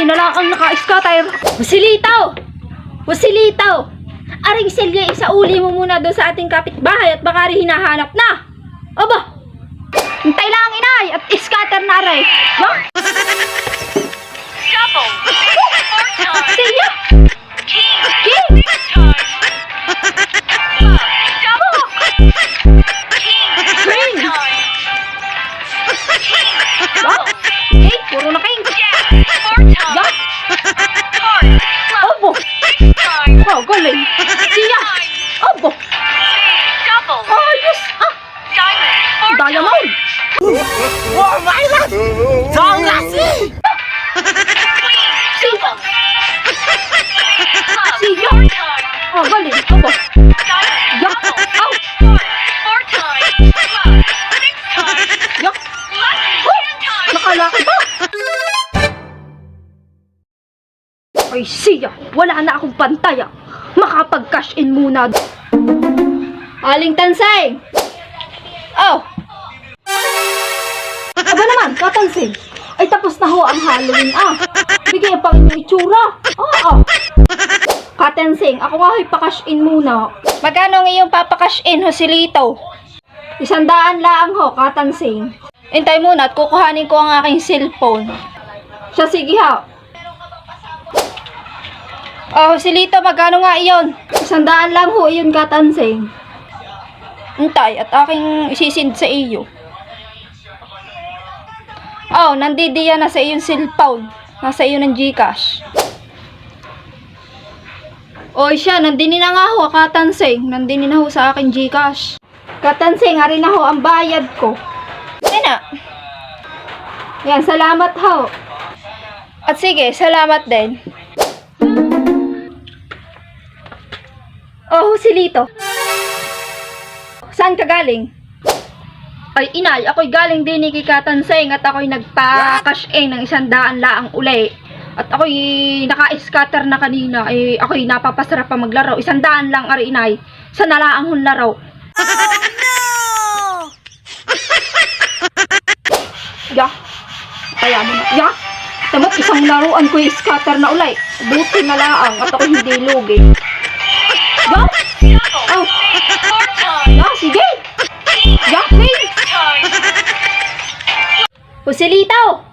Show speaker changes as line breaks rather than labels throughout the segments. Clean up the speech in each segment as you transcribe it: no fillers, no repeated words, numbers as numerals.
ako'y na lang ang naka-scatter. Wasilitaw! Wasilitaw! Aring Selye, isauli mo muna doon sa ating kapitbahay at baka rin hinahanap na. Aba! Hintay lang inay at scatter na aray. Ha? Selye! King! Queen! Ba? Okay, puro na king. Ya? Obo! Wow, galing. Siya! Obo! Ayos! Ah! Diamond!
Oh my god! 정라씨!
Siya! Siya! Oh, galing. Obo! Ya! Ow! Ya! Oh! Nakalaki ba? Ay, siya! Wala na akong pantaya. Makapag-cash in muna. Aling Tansay! Oh! Aba naman, Katansay. Ay, tapos na ho ang Halloween, ah. Bigay pa inyong itsura. Oo. Katansay, ako nga ho'y pa-cash in muna. Magkano ang iyong papakash in, Joselito? 100 lang ho, Katansay. Hintay muna at kukuhanin ko ang aking cellphone. Siya, sige ha. Oh, Joselito, magkano nga iyon? 100 lang ho, iyon, Katansay. Hintay, at aking isisind sa iyo. Oh, nandidiyan na sa iyong cellphone. Nasa iyo ng GCash. Oy siya, nandini na nga ho, Katansay. Nandini na ho sa aking GCash. Katansay, nga rin na ho ang bayad ko. Yan na. Yan, salamat ho. At sige, salamat din. Oh, Joselito. Saan ka galing? Ay, inay, ako'y galing din ni kay Katansay at ako'y nagpa-cash in ng 100 laang uli. At ako'y naka-scatter na kanina. Ay, ako'y napapasarap pa maglaro. 100 lang, ari inay. Sa nalaang hon laro. Oh, no! Ya. Kaya mo na. Ya. Tamat isang laruan ko'y scatter na uli. Buti na laang at ako'y hindi lugi. Ya. Oh. Ya, sige. Ya, hey. Joselito,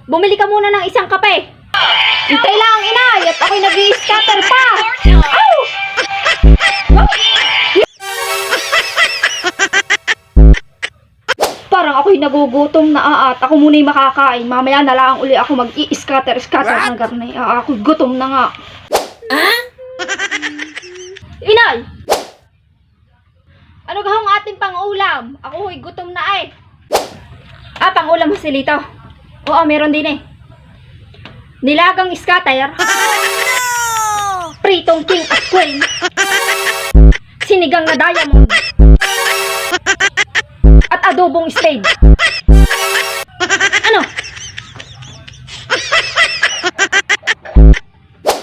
bumili ka muna ng isang kape. Hintay lang, inay, at ako'y nag-i-scatter pa. Ow! Parang ako'y nagugutom na at ako muna'y makakain. Mamaya na lang uli ako mag-i-scatter ng garnay. Ako'y gutom na nga. Inay! Ano gahong ating pang-ulam? Ako ho'y gutom na eh. Pang-ulam mo Joselito. Oo, meron din eh. Nilagang scatter. Pritong king at queen. Sinigang na diamond. At adobong spade. Ano?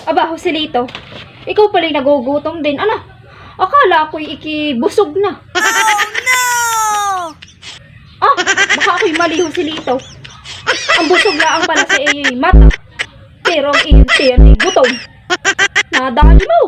Aba, Joselito. Ikaw pala'y nagugutom din. Ano? Akala ako'y ikibusog na. Oh, no! Baka ako'y mali, Joselito. Ang busog lang pala sa iyo'y mata. Pero ang iyong tiyan ay gutom. Nadali mo.